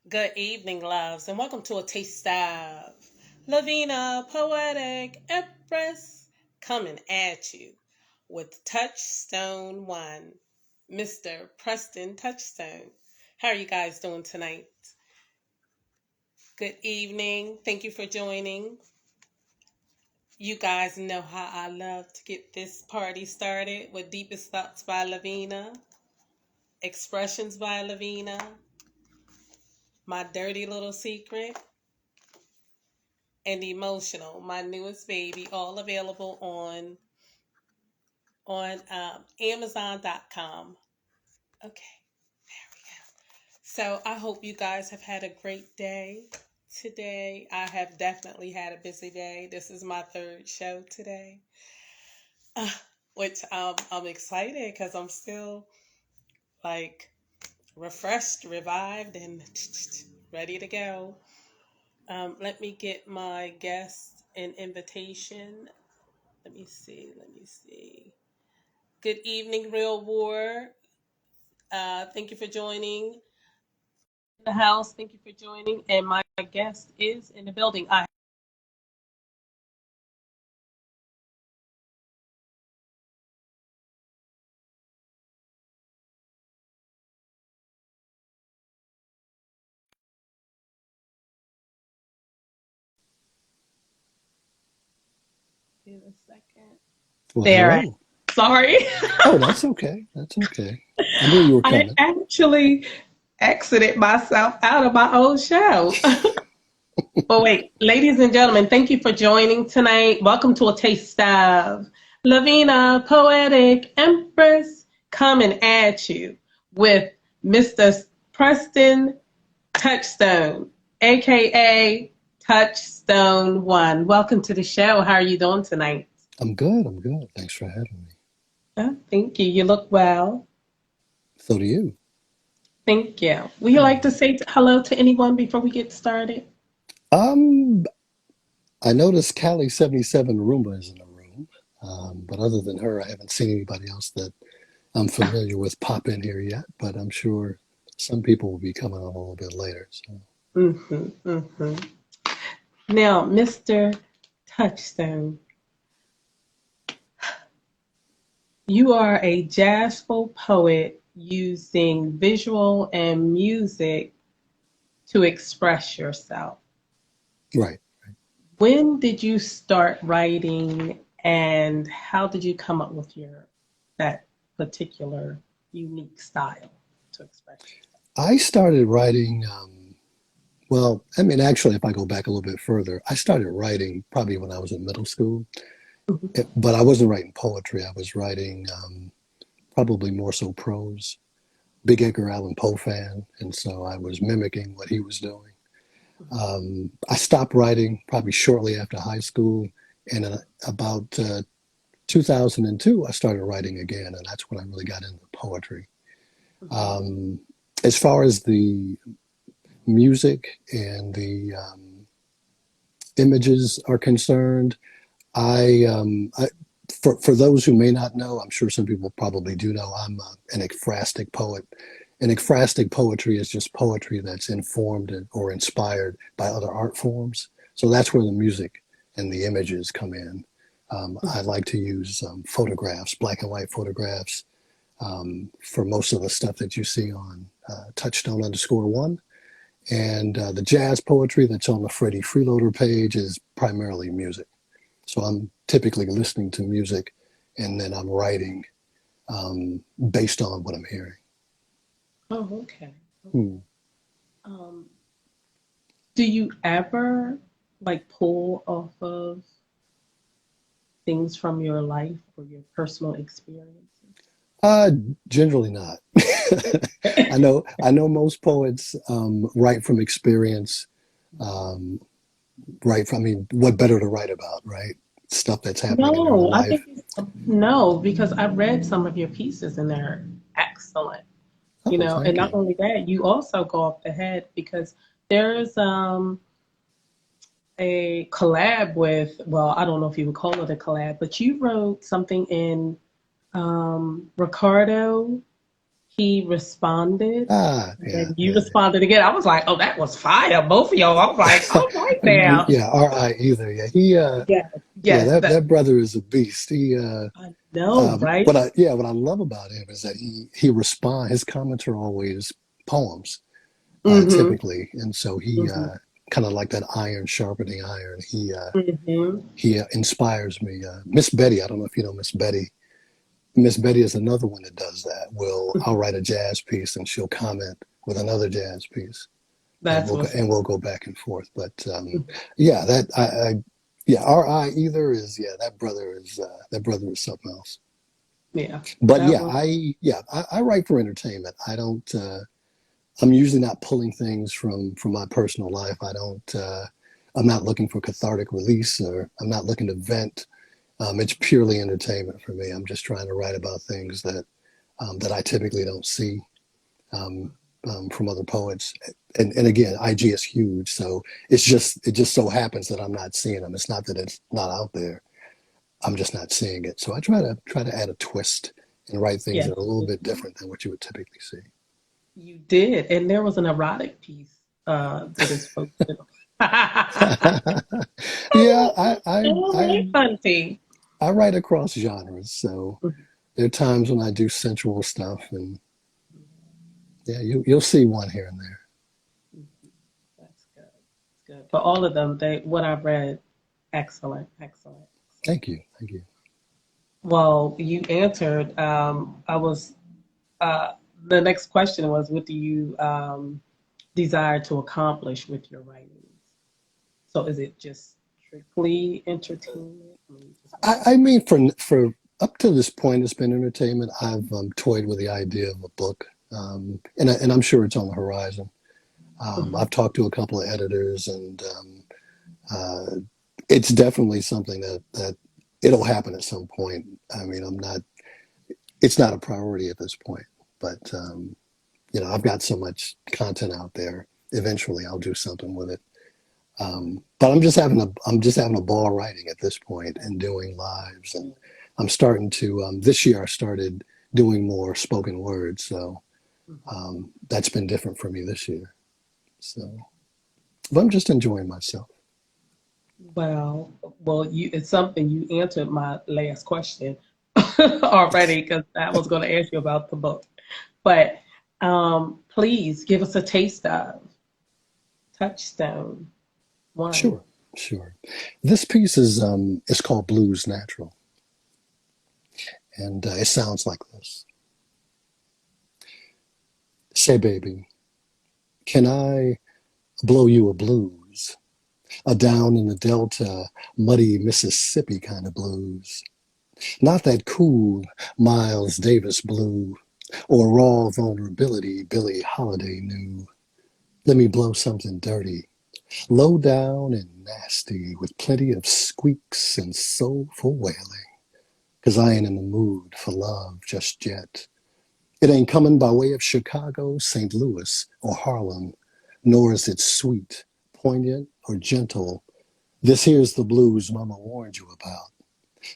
Good evening, loves, and welcome to a taste of Lavina, Poetic, Empress, coming at you with Touchstone 1, Mr. Preston Touchstone. How are you guys doing tonight? Good evening. Thank you for joining. You guys know how I love to get this party started with Deepest Thoughts by Lavina, Expressions by Lavina, My Dirty Little Secret, and Emotional, my newest baby, all available on Amazon.com. Okay, there we go. So I hope you guys have had a great day today. I have definitely had a busy day. This is my third show today, uh, which I'm excited because I'm still like refreshed, revived, and ready to go. Let me get my guest an invitation. Let me see. Let me see. Good evening, Real War. Thank you for joining the house. Thank you for joining. And my guest is in the building. I in a second. Well, There. hello. Sorry. Oh, that's okay. That's okay. I knew you were I coming. actually exited myself out of my own show. But wait, ladies and gentlemen, thank you for joining tonight. Welcome to a taste of Lavina, Poetic, Empress, coming at you with Mr. Preston Touchstone, aka Touchstone One. Welcome to the show. How are you doing tonight? I'm good. I'm good. Thanks for having me. Thank you. You look well. So do you. Thank you. Would you like to Hmm. say hello to anyone before we get started? Um, I noticed Callie 77 Roomba is in the room. But other than her, I haven't seen anybody else that I'm familiar with pop in here yet. But I'm sure some people will be coming on a little bit later. So Hmm. Now, Mr. Touchstone, you are a jazzful poet using visual and music to express yourself. right. When did you start writing and how did you come up with your that particular unique style to express yourself? I started writing. Well, I mean, actually, if I go back a little bit further, I started writing probably when I was in middle school. But I wasn't writing poetry. I was writing probably more so prose. Big Edgar Allan Poe fan, and so I was mimicking what he was doing. I stopped writing probably shortly after high school, and in about 2002, I started writing again, and that's when I really got into poetry. Um, as far as the music and the images are concerned, I for those who may not know, I'm sure some people probably do know, I'm an ekphrastic poet. And ekphrastic poetry is just poetry that's informed or inspired by other art forms. So that's where the music and the images come in. I like to use photographs, black and white photographs, for most of the stuff that you see on Touchstone _1. And the jazz poetry that's on the Freddie Freeloader page is primarily music. So I'm typically listening to music and then I'm writing based on what I'm hearing. Oh, okay. Hmm. Um, do you ever like pull off of things from your life or your personal experiences? Uh, Generally not. I know most poets write from experience. Um, write from, I mean, what better to write about, right? Stuff that's happening in their own No, I life. think no, because I read some of your pieces and they're excellent. Oh, And thank not you. only that, you also go off the head because there's a collab with, well, I don't know if you would call it a collab, but you wrote something in Ricardo. he responded, and Yeah, then you yeah. responded again. I was like, "Oh, that was fire, both of y'all." I was like, "All right now." Yeah, R.I. either. Yeah, Yes, yeah, yes, that brother is a beast. I know, right? What I love about him is that his comments are always poems, Mm-hmm. typically, and so he Mm-hmm. kind of like that iron sharpening iron. Mm-hmm. He inspires me. Miss Betty, I don't know if you know Miss Betty. Miss Betty is another one that does that. I'll write a jazz piece and she'll comment with another jazz piece, and That's what's we'll go back and forth. But Mhm. yeah, yeah, R.I. either is that brother is something else. Yeah, But that yeah, was I write for entertainment. I don't. I'm usually not pulling things from my personal life. I don't. I'm not looking for cathartic release, or I'm not looking to vent. It's purely entertainment for me. I'm just trying to write about things that I typically don't see um, from other poets. And again, IG is huge, so it just so happens that I'm not seeing them. It's not that it's not out there. I'm just not seeing it. So I try to add a twist and write things yes. that are a little bit different than what you would typically see. You did, and there was an erotic piece that is posted. Yeah, All right, Bunty. I write across genres, so there are times when I do sensual stuff, and yeah, you'll see one here and there. That's good. That's good. But all of them, they what I read, excellent, excellent, excellent. Thank you. Well, you answered. I was uh, the next question was, what do you desire to accomplish with your writings? So is it just strictly entertainment? I mean, you just want I mean, for up to this point, it's been entertainment. I've toyed with the idea of a book, and I'm sure it's on the horizon. to. Mhm. I've talked to a couple of editors, and uh, it's definitely something that it'll happen at some point. I mean, I'm not. It's not a priority at this point, but you know, I've got so much content out there. Eventually, I'll do something with it. But I'm just having a ball writing at this point and doing lives, and I'm starting to this year I started doing more spoken word, so Mhm. that's been different for me this year. So, but I'm just enjoying myself. Well, you it's something you answered my last question already because I was going to ask you about the book. But please give us a taste of Touchstone One. Sure, sure. This piece is called Blues Natural, and it sounds like this. Say, baby, can I blow you a blues? A down in the Delta, muddy Mississippi kind of blues. Not that cool Miles Davis blue or raw vulnerability Billie Holiday knew. Let me blow something dirty, low down and nasty, with plenty of squeaks and soulful wailing. 'Cause I ain't in the mood for love just yet. It ain't coming by way of Chicago, St. Louis, or Harlem, nor is it sweet, poignant, or gentle. This here's the blues Mama warned you about.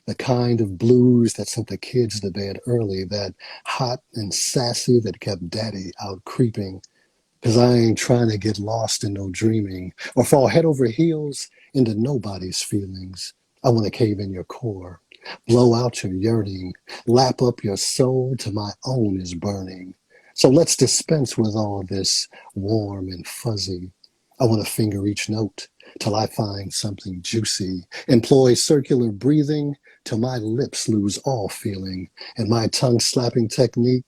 The kind of blues that sent the kids to bed early, that hot and sassy that kept daddy out creeping. 'Cause I ain't trying to get lost in no dreaming or fall head over heels into nobody's feelings. I want to cave in your core, blow out your yearning, lap up your soul till my own is burning. So let's dispense with all this warm and fuzzy. I want to finger each note till I find something juicy, employ circular breathing till my lips lose all feeling, and my tongue slapping technique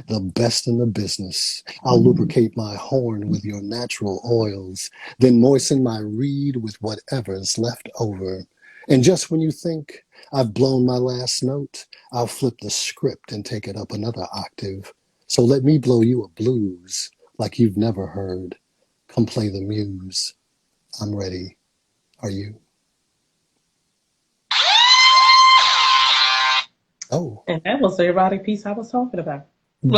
the best in the business. I'll lubricate my horn with your natural oils, then moisten my reed with whatever's left over. And just when you think I've blown my last note, I'll flip the script and take it up another octave. So let me blow you a blues like you've never heard. Come play the muse. I'm ready. Are you? Oh. And that was the erotic piece I was talking about. You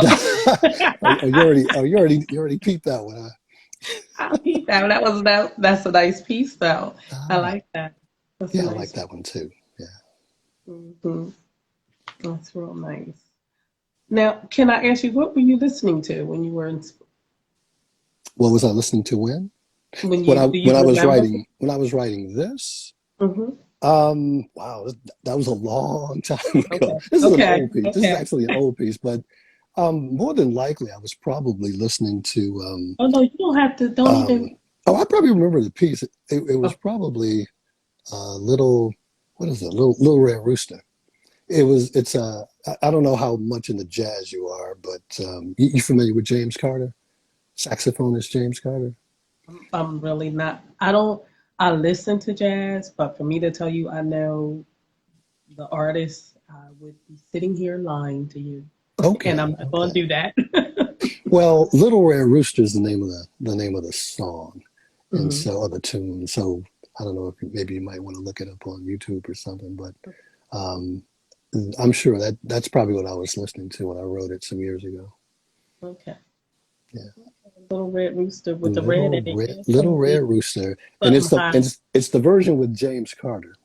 already peeped that one, huh? I peeped that. That's a nice piece though. I Ah, like that. That's a yeah, I like nice that one too. Yeah. one. That's real nice. Now, can I ask you, what were you listening to when you were in, What was I listening to when? when you, do you remember? When I was writing this, Hmm. wow, that was a long time ago. Okay. This is an Okay. old piece. This is Okay. actually an old piece, but more than likely, I was probably listening to. Oh no, you don't have to. Don't even. Um, oh, I probably remember the piece. It was Oh, probably little. What is it? Little Red Rooster. It was. It's I don't know how much into jazz you are, but you familiar with James Carter, saxophonist James Carter? I'm really not. I don't. I listen to jazz, but for me to tell you, I know the artist, I would be sitting here lying to you, and I'm Okay, not going okay. to do that. Well, Little Red Rooster is the name of the name of the song, and Hmm. so or the tune. So I don't know if maybe you might want to look it up on YouTube or something, but um, I'm sure that's probably what I was listening to when I wrote it some years ago. Okay. Yeah, Little red rooster with the red in it. It's Little gonna be Red Rooster, and something high. it's the version with James Carter.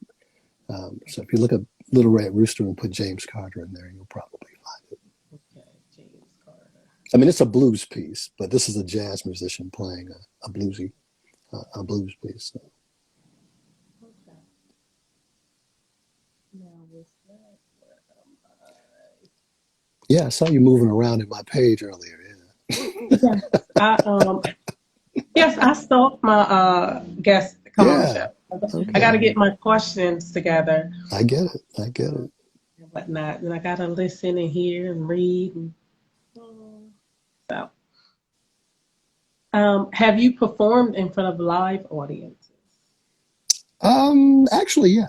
So if you look up Little Red Rooster and put James Carter in there, you'll probably find it. Okay, James Carter. I mean, it's a blues piece, but this is a jazz musician playing a blues piece. So. Okay. Now what's that? Where am Yeah, I saw you moving around in my page earlier. I? Yes, yes, I stalk my guests to come on the Yeah. show. I got Okay. to get my questions together I get it. I get it. and whatnot, and I got to listen and hear and read. And, so, have you performed in front of live audiences? Actually, yeah.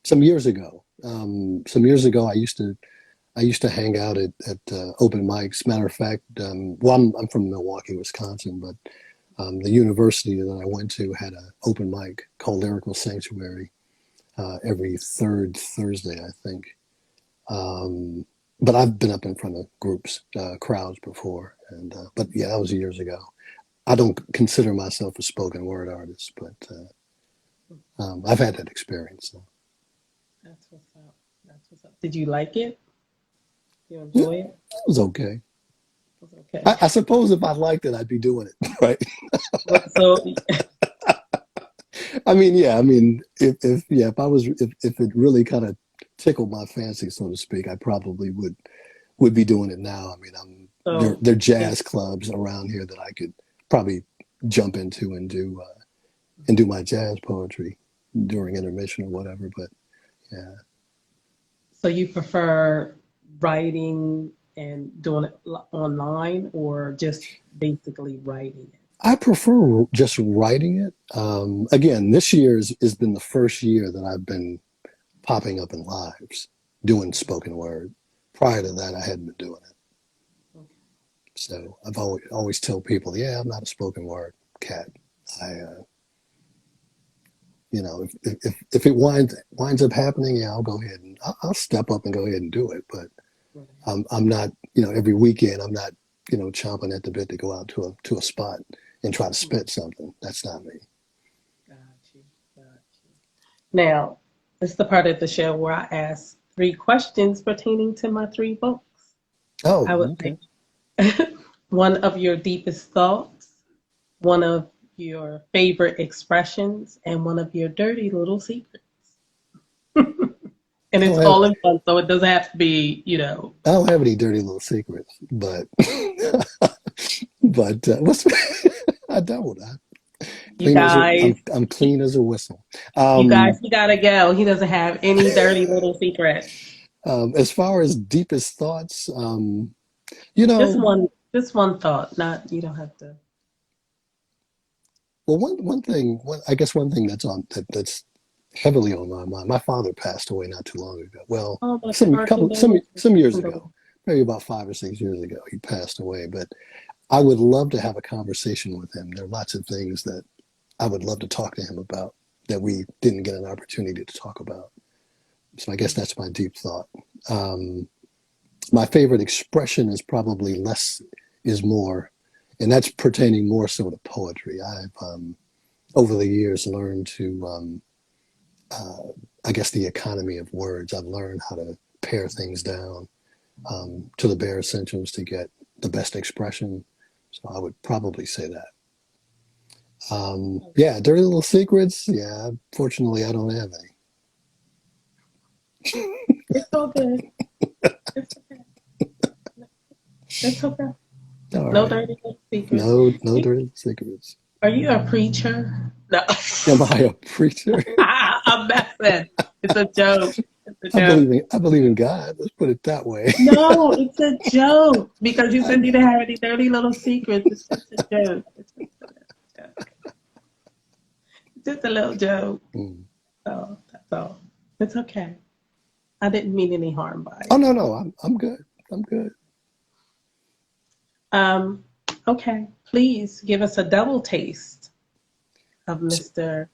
Some years ago, I used to hang out at open mics. Matter of fact, well, I'm from Milwaukee, Wisconsin, but the university that I went to had an open mic called Lyrical Sanctuary every third Thursday, I think. Um, but I've been up in front of groups, crowds before, and but yeah, that was years ago. I don't consider myself a spoken word artist, but I've had that experience. So. That's what's up. That's what's up. Did you like it? You Yeah, enjoy it? it was okay. It was okay. I suppose if I liked it, I'd be doing it, right? So, I mean, yeah, I mean, if yeah, if it really kind of tickled my fancy, so to speak, I probably would be doing it now. I mean, so there are if jazz clubs around here that I could probably jump into and do my jazz poetry during intermission or whatever. But yeah, so you prefer writing and doing it online or just basically writing it? I prefer just writing it. Again, this year has been the first year that I've been popping up in lives doing spoken word. Prior to that, I hadn't been doing it. Okay. So I've always tell people, yeah, I'm not a spoken word cat. I, if it winds up happening, yeah, I'll go ahead and I'll step up and go ahead and do it. But Right. I'm not, every weekend I'm not, chomping at the bit to go out to a spot and try to spit something. That's not me. Got you. Got you. Now, this is the part of the show where I ask three questions pertaining to my three books. Oh, I would okay. like one of your deepest thoughts, one of your favorite expressions, and one of your dirty little secrets. And I it's don't have all in one, so it doesn't have to be. I don't have any dirty little secrets, but but what's I don't. You Clean as a guys, I'm clean as a whistle. you guys, Um, he gotta go. He doesn't have any dirty little secrets. as far as deepest thoughts, Just know, one, just one thought. Not you don't have to. well, I guess one thing that's heavily on my mind. My father passed away not too long ago. Well, Oh, but our some years condolences. ago, maybe about 5 or 6 years ago, he passed away. But I would love to have a conversation with him. There are lots of things that I would love to talk to him about that we didn't get an opportunity to talk about. So I guess that's my deep thought. Um, my favorite expression is probably less is more, and that's pertaining more so to poetry. I've over the years learned to, uh, I guess, the economy of words. I've learned how to pare things down to the bare essentials to get the best expression. So I would probably say that. Yeah, dirty little secrets. Yeah, fortunately, I don't have any. It's all good. It's okay. It's okay. All No right. dirty secrets. No dirty secrets. Are you a preacher? No. Am I a preacher? I'm messing. It's a joke. It's a I joke. believe in God. Let's put it that way. No, it's a joke. Because you I, said you didn't have any dirty little secrets. It's just a joke. It's just a little joke. Just a little joke. mm. So that's all. It's okay. I didn't mean any harm by Oh it. no, I'm good. I'm good. Um, okay. Please give us a double taste of Mr.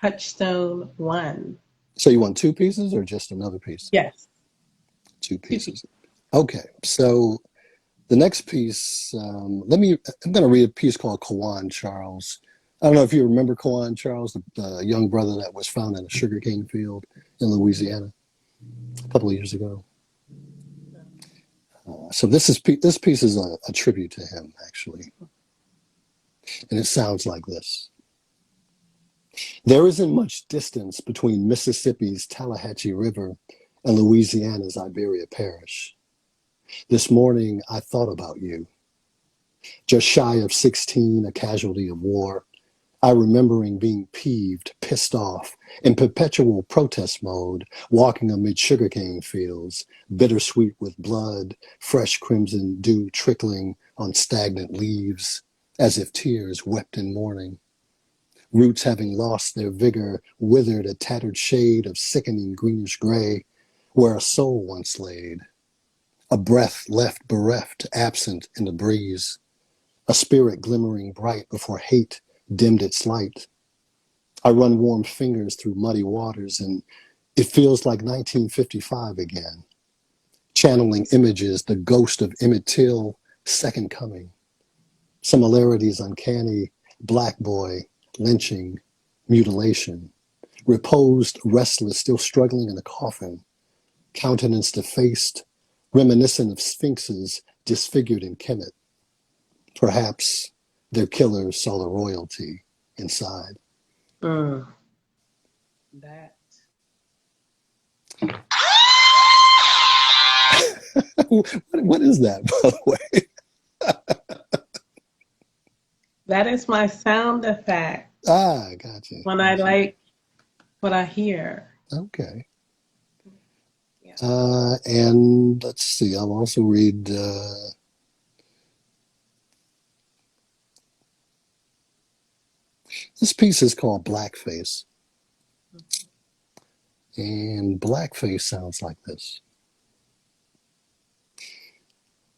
Touchstone 1. So you want two pieces or just another piece? Yes. Two Two pieces. pieces. Okay. So the next piece, I'm going to read a piece called Kawan Charles. I don't know if you remember Kawan Charles, the young brother that was found in a sugarcane field in Louisiana a couple of years ago. So this piece is a tribute to him, actually. And it sounds like this. There isn't much distance between Mississippi's Tallahatchie River and Louisiana's Iberia Parish. This morning, I thought about you. Just shy of 16, a casualty of war, I remembering being peeved, pissed off, in perpetual protest mode, walking amid sugarcane fields, bittersweet with blood, fresh crimson dew trickling on stagnant leaves, as if tears wept in mourning. Roots having lost their vigor, withered a tattered shade of sickening greenish gray, where a soul once laid. A breath left bereft, absent in the breeze. A spirit glimmering bright before hate dimmed its light. I run warm fingers through muddy waters, and it feels like 1955 again. Channeling images, the ghost of Emmett Till, second coming. Similarities uncanny, black boy, lynching, mutilation. Reposed, restless, still struggling in a coffin. Countenance defaced, reminiscent of sphinxes disfigured in Kemet. Perhaps their killers saw the royalty inside. That. What is that, by the way? That is my sound effect Gotcha. when I like what I hear. Okay. Yeah. And let's see, I'll also read this piece is called Blackface. And Blackface sounds like this.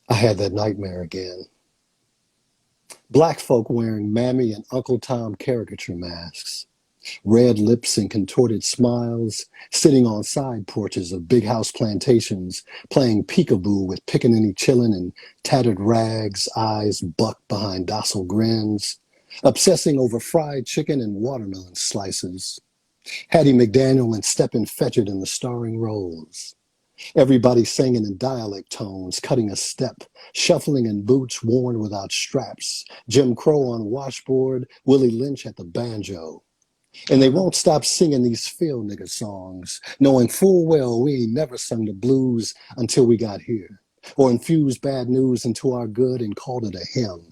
I had that nightmare again. Black folk wearing Mammy and Uncle Tom caricature masks, red lips and contorted smiles, sitting on side porches of big house plantations, playing peekaboo with pickaninny chillin' and tattered rags, eyes bucked behind docile grins, obsessing over fried chicken and watermelon slices. Hattie McDaniel and Steppin' Fetchard in the starring roles. Everybody singing in dialect tones, cutting a step, shuffling in boots worn without straps, Jim Crow on washboard, Willie Lynch at the banjo. And they won't stop singing these field nigger songs, knowing full well we ain't never sung the blues until we got here, or infused bad news into our good and called it a hymn.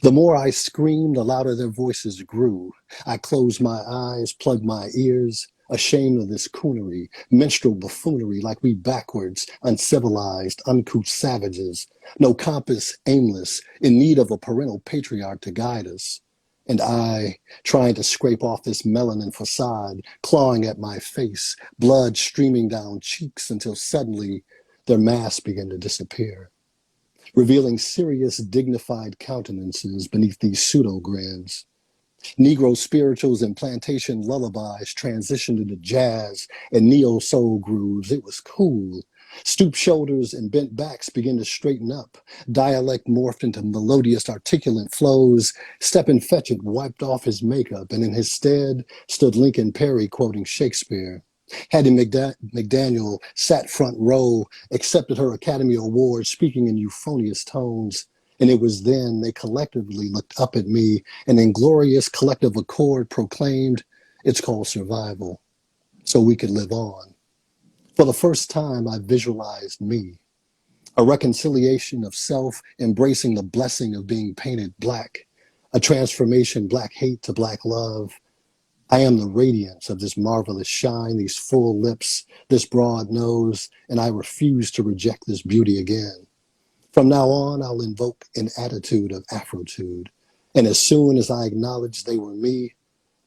The more I screamed, the louder their voices grew. I closed my eyes, plugged my ears, ashamed of this coonery, minstrel buffoonery, like we backwards, uncivilized, uncouth savages, no compass, aimless, in need of a parental patriarch to guide us. And I, trying to scrape off this melanin facade, clawing at my face, blood streaming down cheeks until suddenly their masks began to disappear, revealing serious, dignified countenances beneath these pseudo-grins. Negro spirituals and plantation lullabies transitioned into jazz and neo-soul grooves. It was cool. Stooped shoulders and bent backs began to straighten up. Dialect morphed into melodious, articulate flows. Steppin' Fetchard wiped off his makeup, and in his stead stood Lincoln Perry quoting Shakespeare. Hattie McDaniel sat front row, accepted her Academy Award, speaking in euphonious tones. And it was then they collectively looked up at me and in glorious collective accord proclaimed, "It's called survival, so we could live on." For the first time, I visualized me, a reconciliation of self, embracing the blessing of being painted black, a transformation, black hate to black love. I am the radiance of this marvelous shine, these full lips, this broad nose, and I refuse to reject this beauty again. From now on, I'll invoke an attitude of Afrotude. And as soon as I acknowledged they were me,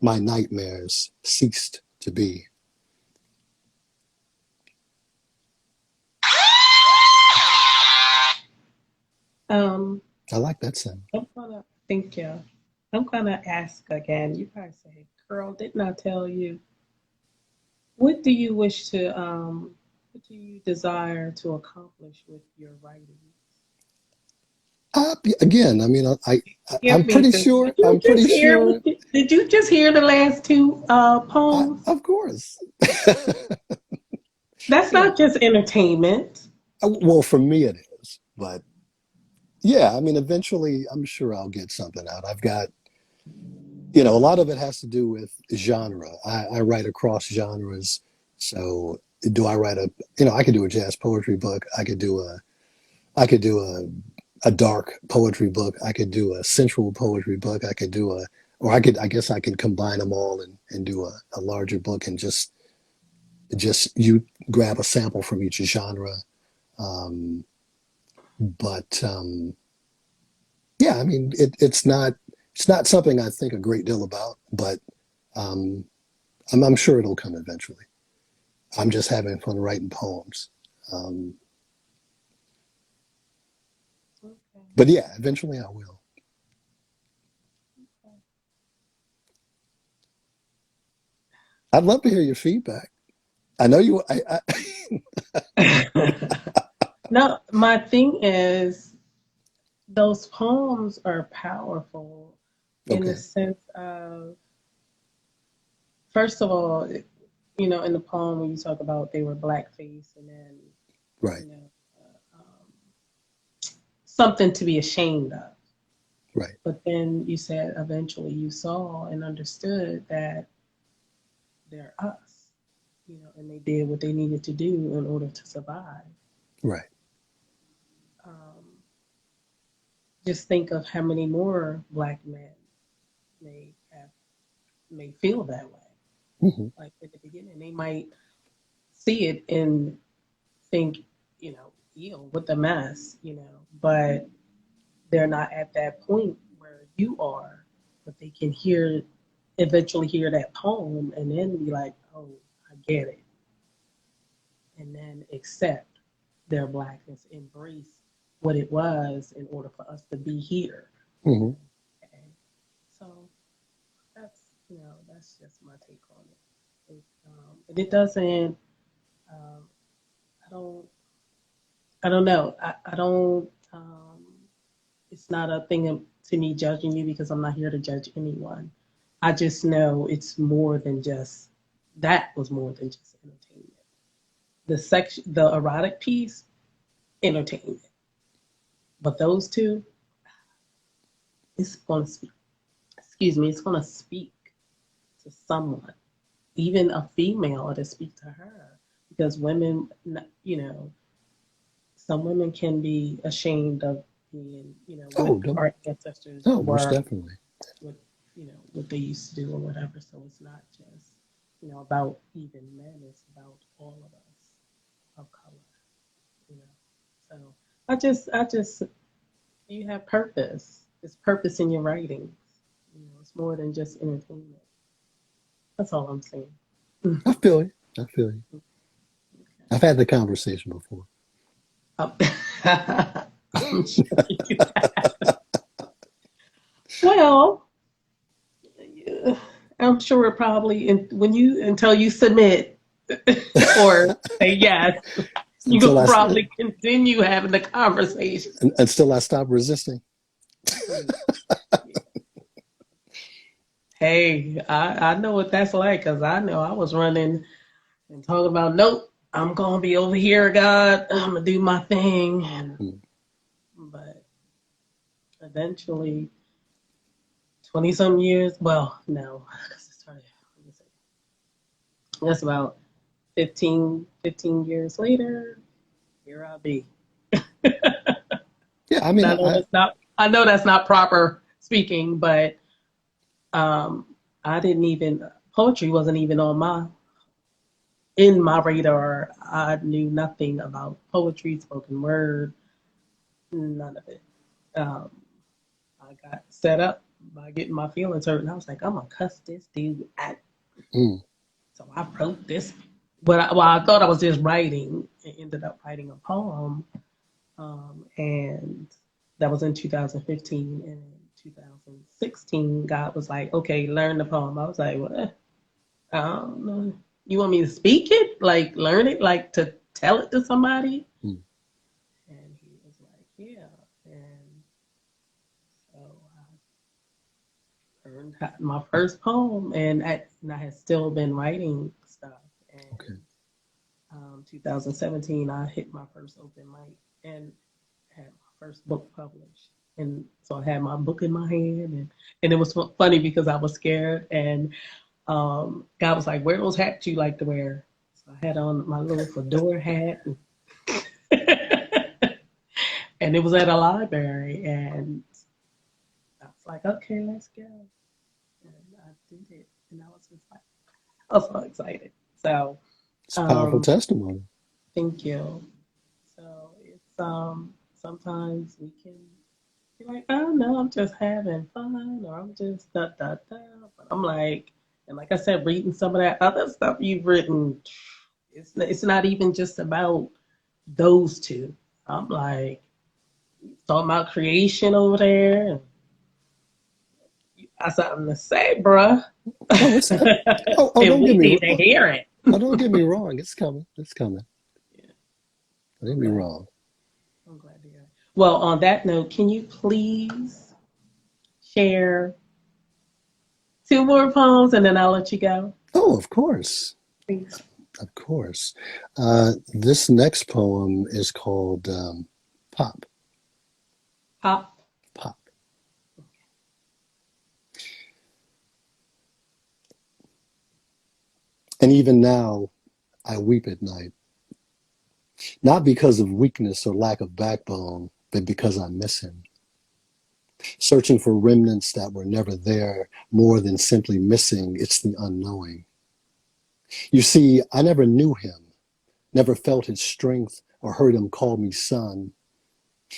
my nightmares ceased to be. Um, I like that sound. I'm gonna thank you. I'm gonna ask again. You probably say, "Girl, didn't I tell you?" What do you wish to what do you desire to accomplish with your writing? Again, I mean, I'm Give me pretty to. sure. I'm pretty sure. Did you just hear the last two poems? Of course. That's Yeah. not just entertainment. Well, for me it is, but yeah, I mean, eventually, I'm sure I'll get something out. I've got, a lot of it has to do with genre. I write across genres. So do I write I could do a jazz poetry book. I could do a dark poetry book. I could do a sensual poetry book. I guess I could combine them all and do a larger book and just you grab a sample from each genre. Um, but yeah, I mean, it's not something I think a great deal about, but um, I'm sure it'll come eventually. I'm just having fun writing poems. Um, Okay. but yeah, eventually I will. I'd love to hear your feedback. I know you. No, my thing is those poems are powerful in the Okay, sense of, first of all, in the poem when you talk about they were blackface and then, right, you know, something to be ashamed of. right, But then you said eventually you saw and understood that they're us, and they did what they needed to do in order to survive. right. Um, just think of how many more black men may have may feel that way. Hmm. Like in the beginning, they might see it and think, ew, what the mess, but they're not at that point where you are, but they can eventually hear that poem and then be like, oh, I get it. And then accept their blackness, embrace what it was in order for us to be here. Hmm. Okay. So that's just my take on it. And it doesn't, um, I don't, I don't know. I don't, it's not a thing to me judging you because I'm not here to judge anyone. I just know that was more than just entertainment. The erotic piece, entertainment. But those two, it's going to speak, excuse me, it's going to speak to someone, even a female, to speak to her. Because women, some women can be ashamed of being, what Oh, don't, our ancestors no, most were, definitely. what what they used to do or whatever. So it's not just about even men. It's about all of us of color. You know. So I just you have purpose. There's purpose in your writings. It's more than just entertainment. That's all I'm saying. I feel you. I feel you. I've had the conversation before. Um, I'm sure you have. Well, yeah, I'm sure probably until you submit or say yes, until you'll I probably continue having the conversation. until I stop resisting. Hey, I know what that's like because I know I was running. and talking about, nope, I'm gonna be over here, God. I'm gonna do my thing, and Mm. but eventually, 20 some years. Well, no, because it started. Let me see. That's about 15 years later. Here I be. Yeah, I And mean, I know that's not. I know that's not proper speaking, but um, I didn't even poetry wasn't even on my in my radar. I knew nothing about poetry, spoken word, none of it. Um, I got set up by getting my feelings hurt, and I was like, I'm gonna cuss this dude out. mm, So I wrote this. But I thought I was just writing. I ended up writing a poem, and that was in 2015. And in 2016, God was like, "Okay, learn the poem." I was like, "What? I don't know. You want me to speak it? Like learn it? Like to tell it to somebody?" mm. And he was like, "Yeah." And so I learned my first poem, and I had still been writing stuff. Okay. And 2017, I hit my first open mic and had my first book published. And so I had my book in my hand, and it was funny because I was scared. And God was like, "Wear those hats you like to wear." So I had on my little fedora hat, and it was at a library. And I was like, "Okay, let's go." And I did it, and I was just like, I was so excited. So It's a powerful um, testimony. thank you. So it's sometimes we can be like, oh no, I'm just having fun, or I'm just da da da. But I'm like, and like I said, reading some of that other stuff you've written, it's not even just about those two. I'm like talking about creation over there. And I something to say, bruh. Oh, it's oh, And don't get we me need to hear it. oh, don't get me wrong. It's coming. It's coming. Yeah, Don't get I'm me glad. wrong. I'm glad to hear it. Well, on that note, can you please share two more poems and then I'll let you go? Oh, of course. Thanks. Of course. This next poem is called Pop. Pop. Pop. And even now, I weep at night, not because of weakness or lack of backbone, but because I miss him. Searching for remnants that were never there, more than simply missing, it's the unknowing. You see, I never knew him, never felt his strength or heard him call me son.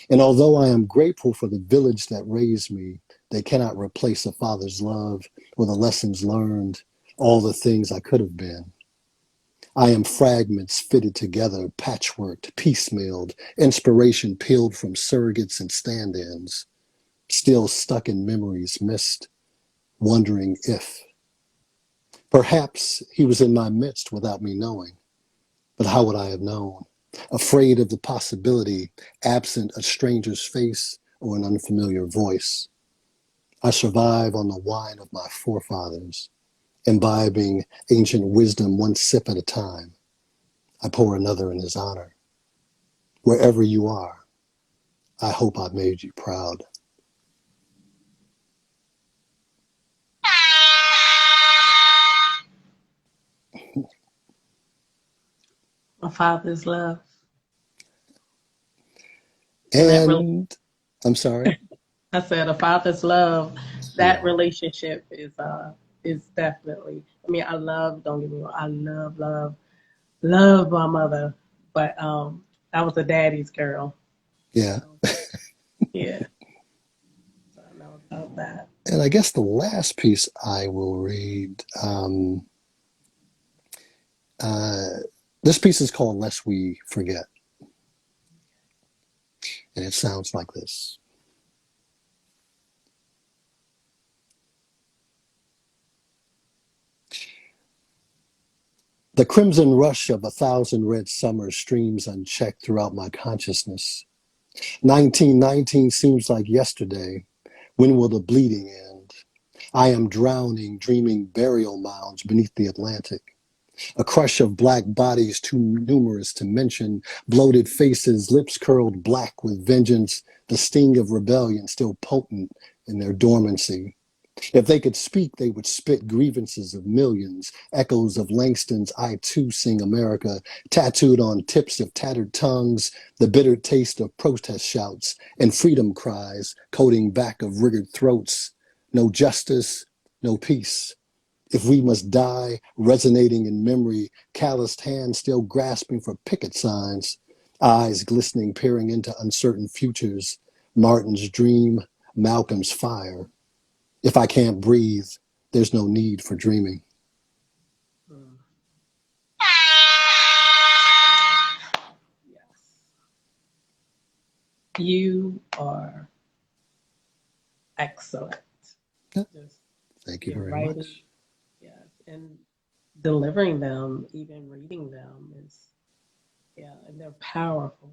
And although I am grateful for the village that raised me, they cannot replace a father's love or the lessons learned, all the things I could have been. I am fragments fitted together, patchworked, piecemealed, inspiration peeled from surrogates and stand ins, still stuck in memories missed, wondering if. Perhaps he was in my midst without me knowing, but how would I have known? Afraid of the possibility, absent a stranger's face or an unfamiliar voice. I survive on the wine of my forefathers, imbibing ancient wisdom one sip at a time. I pour another in his honor. Wherever you are, I hope I made you proud. My father's love. And that really, And I'm sorry. I said, a father's love. That Yeah. relationship is definitely. I mean, I love. Don't get me wrong. I love my mother, but I was a daddy's girl. Yeah. So yeah, so I know about that. And I guess the last piece I will read, uh, this piece is called Lest We Forget. And it sounds like this. The crimson rush of 1,000 red summers streams unchecked throughout my consciousness. 1919 seems like yesterday. When will the bleeding end? I am drowning, dreaming burial mounds beneath the Atlantic. A crush of black bodies too numerous to mention, bloated faces, lips curled black with vengeance, the sting of rebellion still potent in their dormancy. If they could speak, they would spit grievances of millions, echoes of Langston's I Too Sing America, tattooed on tips of tattered tongues, the bitter taste of protest shouts and freedom cries, coating back of rigged throats. No justice, no peace. If we must die, resonating in memory, calloused hands still grasping for picket signs, eyes glistening, peering into uncertain futures, Martin's dream, Malcolm's fire. If I can't breathe, there's no need for dreaming. Mm. Yes. You are excellent. Yeah, Just thank you your very writing, much. yes, and delivering them, even reading them is, yeah, and they're powerful.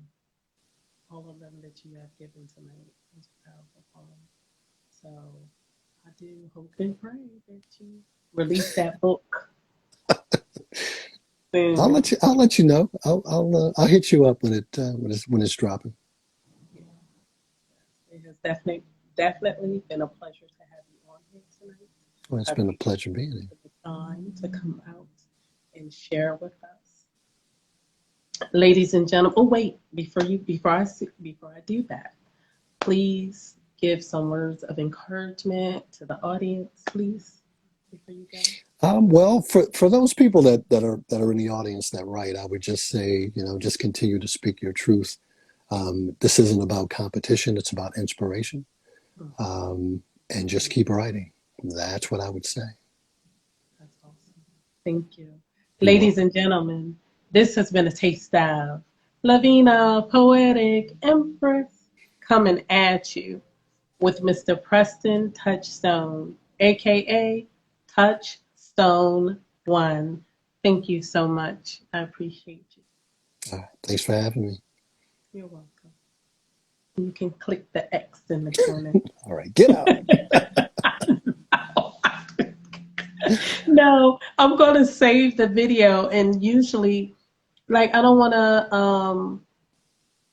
All of them that you have given tonight is powerful poems. So I do hope and pray that you release that book soon. I'll let you know. I'll hit you up when it's dropping. Yeah, it has definitely been a pleasure to have you on here tonight. Well, it's I been a appreciate pleasure being here. the time to come out and share with us, ladies and gentlemen. Oh wait, before I do that, please give some words of encouragement to the audience, please, before you go. Well, for those people that are in the audience that write, I would just say, just continue to speak your truth. This isn't about competition; it's about inspiration, and just keep writing. That's what I would say. That's awesome. Thank you. You're Ladies welcome. and gentlemen, this has been a taste of Lavina, Poetic, Empress coming at you with Mr. Preston Touchstone, aka Touchstone One. Thank you so much. I appreciate you. Thanks for having me. You're welcome. You can click the X in the corner. All right, get out. No, I'm gonna save the video, and usually, like, I don't want to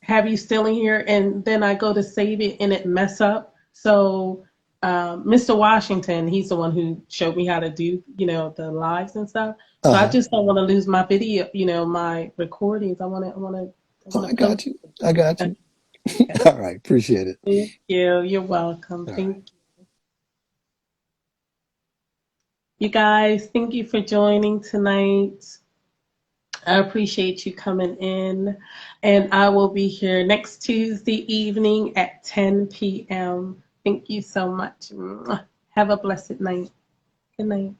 have you still in here, and then I go to save it and it mess up. So, Mr. Washington, he's the one who showed me how to do, the lives and stuff. So I Uh-huh. just don't want to lose my video, my recordings. I Oh, want I to post got you. it. I got you. Okay. All right, appreciate it. Thank you. You're welcome. All Thank right. you. You guys, thank you for joining tonight. I appreciate you coming in. And I will be here next Tuesday evening at 10 p.m. Thank you so much. Have a blessed night. Good night.